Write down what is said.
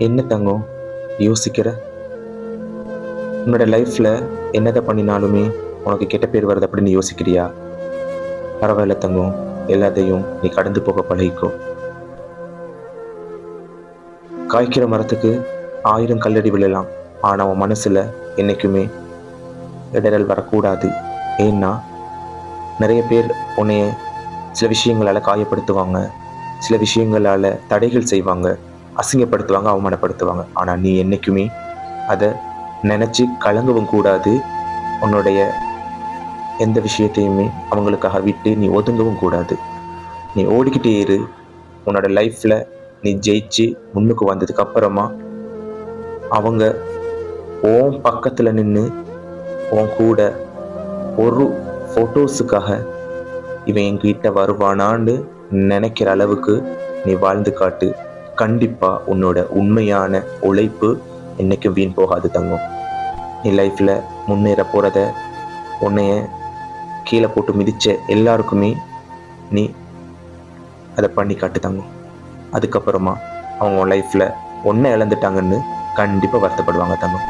என்ன தங்கம் யோசிக்கிற? உன்னோட லைஃப்ல என்னதை பண்ணினாலுமே உனக்கு கெட்ட பேர் வருது அப்படின்னு யோசிக்கிறியா? பரவாயில்ல தங்கம், எல்லாத்தையும் நீ கடந்து போக பழகிக்கோ. காய்க்கிற மரத்துக்கு 1000 கல்லடி விழலாம், ஆனா உன் மனசுல என்னைக்குமே இடரல் வரக்கூடாது. ஏன்னா நிறைய பேர் உன்னைய சில விஷயங்களால காயப்படுத்துவாங்க, சில விஷயங்களால தடைகள் செய்வாங்க, அசிங்கப்படுத்துவாங்க, அவமானப்படுத்துவாங்க. ஆனா நீ என்னைக்குமே அதை நினைச்சு கலங்கவும் கூடாது. உன்னுடைய எந்த விஷயத்தையுமே அவங்களுக்காக விட்டு நீ ஒதுங்கவும் கூடாது. நீ ஓடிக்கிட்டே இரு. உன்னோட லைஃப்ல நீ ஜெயிச்சு முன்னுக்கு வந்ததுக்கு அப்புறமா அவங்க உன் பக்கத்துல நின்று உன் கூட ஒரு போட்டோஸுக்காக இவன் என்கிட்ட வருவானான்னு நினைக்கிற அளவுக்கு நீ வாழ்ந்து காட்டு. கண்டிப்பா உன்னோட உண்மையான உழைப்பு என்னைக்கும் வீண் போகாது தங்கம். நீ லைஃப்ல முன்னேற போறத உன்னைய கீழே போட்டு மிதிச்ச எல்லாருக்குமே நீ அதை பண்ணி காட்டு தங்கம். அதுக்கப்புறமா அவங்க லைஃப்ல ஒன்றை இழந்துட்டாங்கன்னு கண்டிப்பா வருத்தப்படுவாங்க தங்கம்.